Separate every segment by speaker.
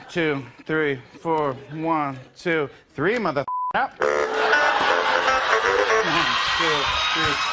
Speaker 1: 2, 3, 4, 1, 2, 3, mother. Up. 1, 2, 3.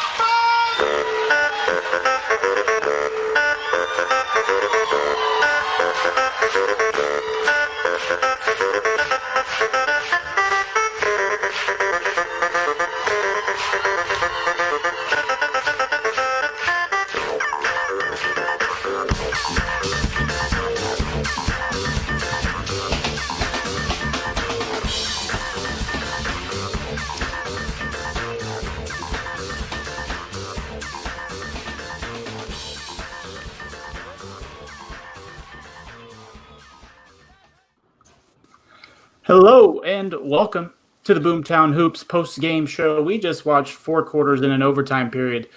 Speaker 2: Hello and welcome to the Boomtown Hoops post-game show. We just watched 4 quarters in an overtime period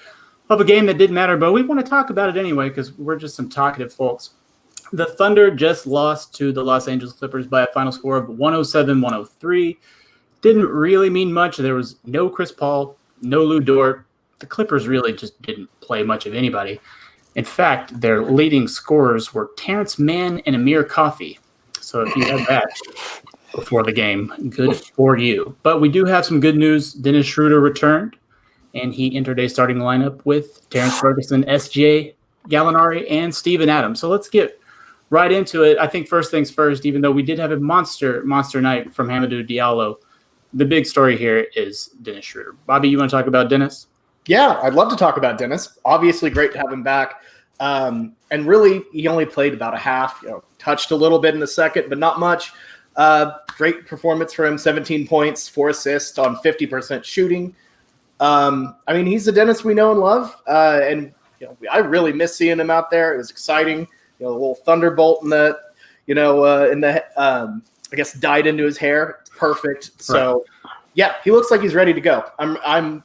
Speaker 2: of a game that didn't matter, but we want to talk about it anyway because we're just some talkative folks. The Thunder just lost to the Los Angeles Clippers by a final score of 107-103. Didn't really mean much. There was no Chris Paul, no Lou Dort. The Clippers really just didn't play much of anybody. In fact, their leading scorers were Terrence Mann and Amir Coffey. So if you had that before the game, good for you. But we do have some good news. Dennis Schroeder returned, and he entered a starting lineup with Terrence Ferguson, S.J. Gallinari, and Steven Adams. So let's get right into it. I think first things first, even though we did have a monster night from Hamidou Diallo, the big story here is Dennis Schroeder. Bobby, you want to talk about Dennis?
Speaker 3: Yeah, I'd love to talk about Dennis. Obviously great to have him back. And really, he only played about a half, touched a little bit in the second, but not much. Great performance for him, 17 points, 4 assists on 50% shooting. He's the Dennis we know and love. And I really miss seeing him out there. It was exciting. A little thunderbolt in the, I guess dyed into his hair. It's perfect. Right. So, yeah, he looks like he's ready to go. I'm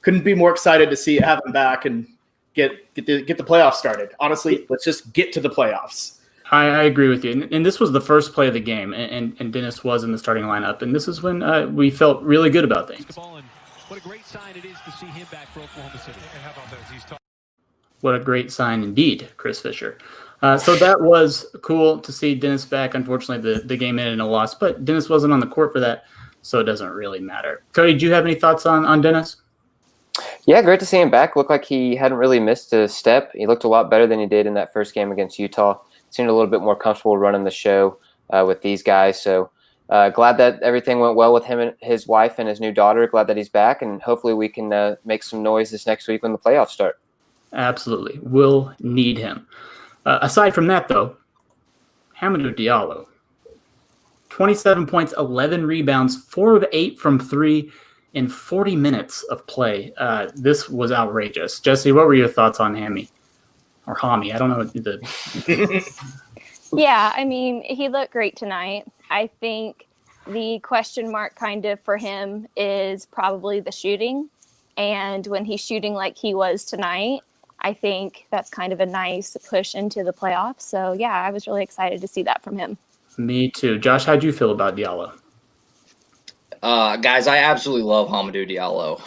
Speaker 3: couldn't be more excited to have him back and get the playoffs started. Honestly, let's just get to the playoffs.
Speaker 2: I agree with you. And this was the first play of the game, and Dennis was in the starting lineup. And this is when we felt really good about things.
Speaker 4: What a great sign it is to see him back for Oklahoma City. And how about this?
Speaker 2: What a great sign indeed, Chris Fisher. So that was cool to see Dennis back. Unfortunately, the game ended in a loss, but Dennis wasn't on the court for that, so it doesn't really matter. Cody, do you have any thoughts on Dennis?
Speaker 5: Yeah, great to see him back. Looked like he hadn't really missed a step. He looked a lot better than he did in that first game against Utah. Seemed a little bit more comfortable running the show with these guys. So glad that everything went well with him and his wife and his new daughter. Glad that he's back, and hopefully we can make some noise this next week when the playoffs start.
Speaker 2: Absolutely. We'll need him. Aside from that, though, Hamidou Diallo, 27 points, 11 rebounds, 4 of 8 from 3 in 40 minutes of play. This was outrageous. Jesse, what were your thoughts on Hammy? Or Hami, I don't know.
Speaker 6: Yeah, he looked great tonight. I think the question mark kind of for him is probably the shooting. And when he's shooting like he was tonight, I think that's kind of a nice push into the playoffs. So, yeah, I was really excited to see that from him.
Speaker 2: Me too. Josh, how'd you feel about Diallo?
Speaker 7: Guys, I absolutely love Hamidou Diallo.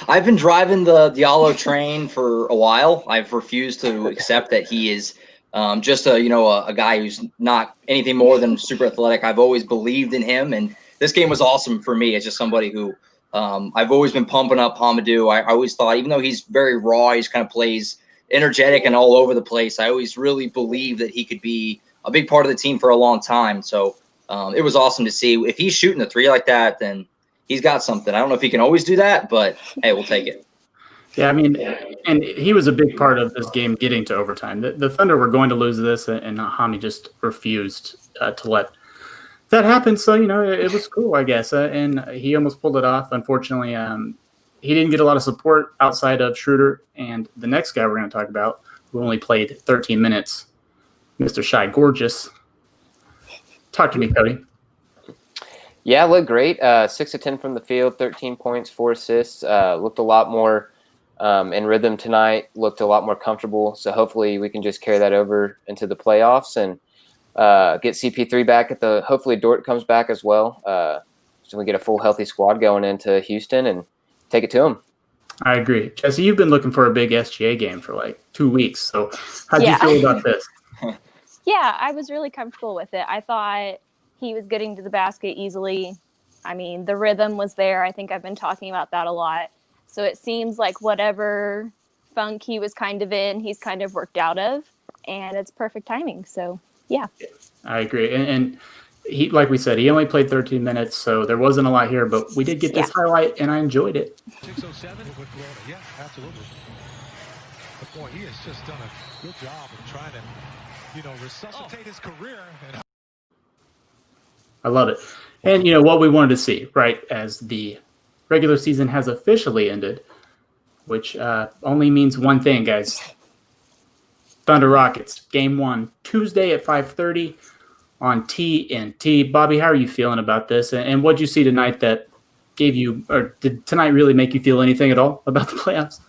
Speaker 7: I've been driving the Diallo train for a while. I've refused to accept that he is just a guy who's not anything more than super athletic. I've always believed in him, and this game was awesome for me. It's just somebody who I've always been pumping up Hamidou. I always thought, even though he's very raw, he's kind of plays energetic and all over the place. I always really believed that he could be a big part of the team for a long time. So it was awesome to see. If he's shooting a 3 like that, then he's got something. I don't know if he can always do that, but hey, we'll take it.
Speaker 2: Yeah, and he was a big part of this game getting to overtime. The Thunder were going to lose this, and Hami just refused to let that happen. So, it was cool, I guess. And he almost pulled it off. Unfortunately, he didn't get a lot of support outside of Schroeder. And the next guy we're going to talk about, who only played 13 minutes, Mr. Shy Gorgeous. Talk to me, Cody.
Speaker 5: Yeah, looked great. 6 of 10 from the field, 13 points, 4 assists. Looked a lot more in rhythm tonight. Looked a lot more comfortable. So hopefully we can just carry that over into the playoffs and get CP3 back hopefully Dort comes back as well. So we get a full healthy squad going into Houston and take it to them.
Speaker 2: I agree. Jesse, you've been looking for a big SGA game for like 2 weeks. So how'd you feel about this?
Speaker 6: Yeah, I was really comfortable with it. I thought he was getting to the basket easily. I mean, the rhythm was there. I think I've been talking about that a lot. So it seems like whatever funk he was kind of in, he's kind of worked out of, and it's perfect timing. So, yeah.
Speaker 2: I agree. And he, like we said, he only played 13 minutes, so there wasn't a lot here, but we did get this highlight, and I enjoyed it.
Speaker 4: 6:07 with Florida. Yeah, absolutely. But boy, he has just done a good job of trying to, resuscitate his career.
Speaker 2: I love it. And, what we wanted to see, right, as the regular season has officially ended, which only means one thing, guys. Thunder Rockets, Game 1, Tuesday at 5:30 on TNT. Bobby, how are you feeling about this? And what did you see tonight that gave you, or did tonight really make you feel anything at all about the playoffs?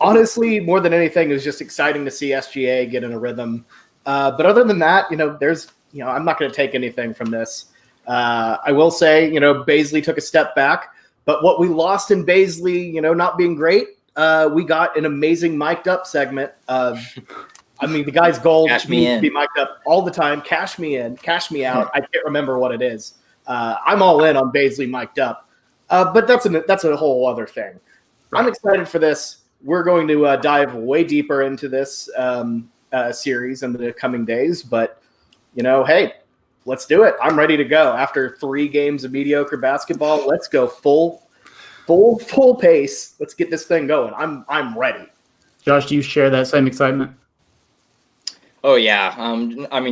Speaker 3: Honestly, more than anything, it was just exciting to see SGA get in a rhythm. But other than that, I'm not going to take anything from this. I will say, Baisley took a step back, but what we lost in Baisley, not being great, we got an amazing mic'd up segment. The guy's gold.
Speaker 7: Cash me
Speaker 3: He needs
Speaker 7: in.
Speaker 3: to be mic'd up all the time. Cash me in, cash me out. I can't remember what it is. I'm all in on Baisley mic'd up. But that's a whole other thing. I'm excited for this. We're going to dive way deeper into this series in the coming days. But, hey, let's do it. I'm ready to go. After 3 games of mediocre basketball, let's go full pace. Let's get this thing going. I'm ready.
Speaker 2: Josh, do you share that same excitement?
Speaker 7: Oh, yeah.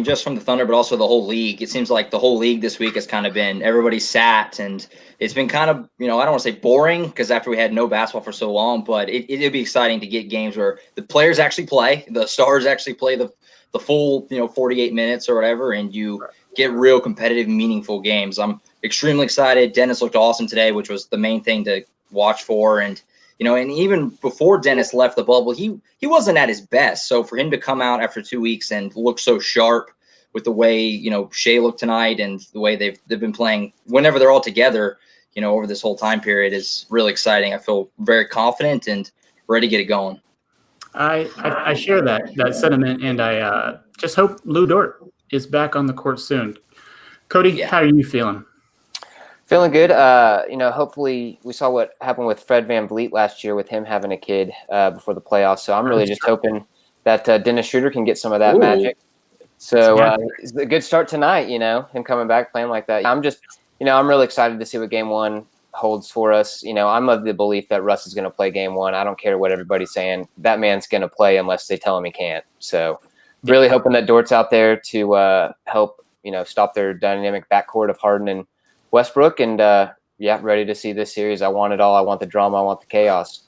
Speaker 7: Just from the Thunder, but also the whole league. It seems like the whole league this week has kind of been everybody sat, and it's been kind of, I don't want to say boring because after we had no basketball for so long, but it'd be exciting to get games where the players actually play, the stars actually play the full, 48 minutes or whatever, and you get real competitive, meaningful games. I'm extremely excited. Dennis looked awesome today, which was the main thing to watch for. And and even before Dennis left the bubble, he wasn't at his best. So for him to come out after 2 weeks and look so sharp with the way, Shea looked tonight and the way they've been playing whenever they're all together, over this whole time period is really exciting. I feel very confident and ready to get it going.
Speaker 2: I share that sentiment, and I just hope Lou Dort is back on the court soon. Cody, How are you feeling?
Speaker 5: Feeling good. Hopefully we saw what happened with Fred VanVleet last year with him having a kid before the playoffs. So I'm really just hoping that Dennis Schroeder can get some of that magic. So it's a good start tonight, him coming back playing like that. I'm just, I'm really excited to see what Game 1 holds for us. I'm of the belief that Russ is going to play Game 1. I don't care what everybody's saying. That man's going to play unless they tell him he can't. So really hoping that Dort's out there to help, stop their dynamic backcourt of Harden and Westbrook, and ready to see this series. I want it all. I want the drama. I want the chaos.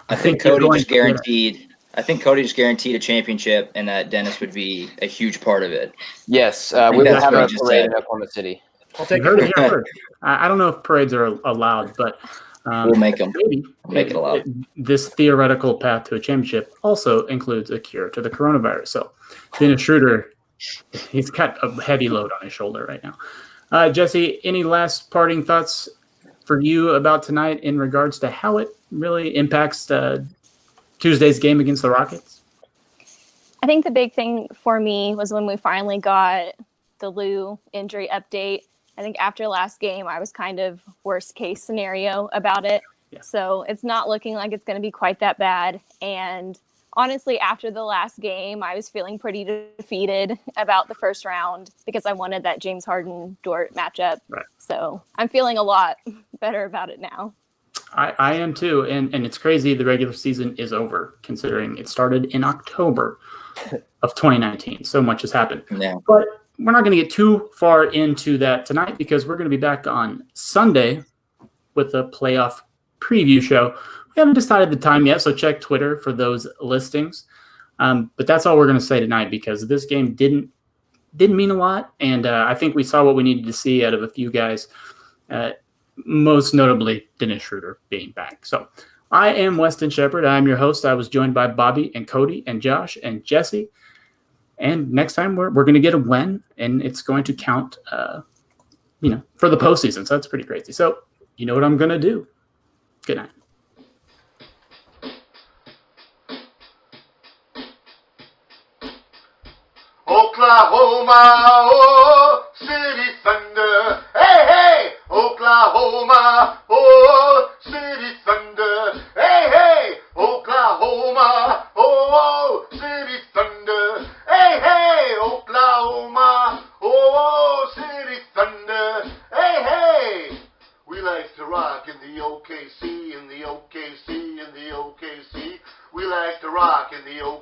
Speaker 7: I think Cody just guaranteed a championship, and that Dennis would be a huge part of it.
Speaker 5: Yes, we will have a parade in Oklahoma City.
Speaker 3: I'll take
Speaker 2: it. I don't know if parades are allowed, but
Speaker 7: we'll make them.
Speaker 2: Maybe
Speaker 7: make it allowed.
Speaker 2: This theoretical path to a championship also includes a cure to the coronavirus. So Dennis Schroeder, he's got a heavy load on his shoulder right now. Jesse, any last parting thoughts for you about tonight in regards to how it really impacts Tuesday's game against the Rockets?
Speaker 6: I think the big thing for me was when we finally got the Lou injury update. I think after last game, I was kind of worst case scenario about it. Yeah. So it's not looking like it's going to be quite that bad. And honestly, after the last game, I was feeling pretty defeated about the first round because I wanted that James Harden-Dort matchup. Right. So I'm feeling a lot better about it now.
Speaker 2: I am too. And it's crazy. The regular season is over, considering it started in October of 2019. So much has happened.
Speaker 7: Yeah.
Speaker 2: But we're not going to get too far into that tonight because we're going to be back on Sunday with a playoff preview show. We haven't decided the time yet, so check Twitter for those listings. But that's all we're going to say tonight because this game didn't mean a lot, and I think we saw what we needed to see out of a few guys, most notably Dennis Schroeder being back. So I am Weston Shepard. I'm your host. I was joined by Bobby and Cody and Josh and Jesse. And next time we're going to get a win, and it's going to count, for the postseason. So that's pretty crazy. So you know what I'm going to do. Good night.
Speaker 8: Oklahoma.
Speaker 1: Oklahoma, oh, City Thunder. Hey, hey, Oklahoma,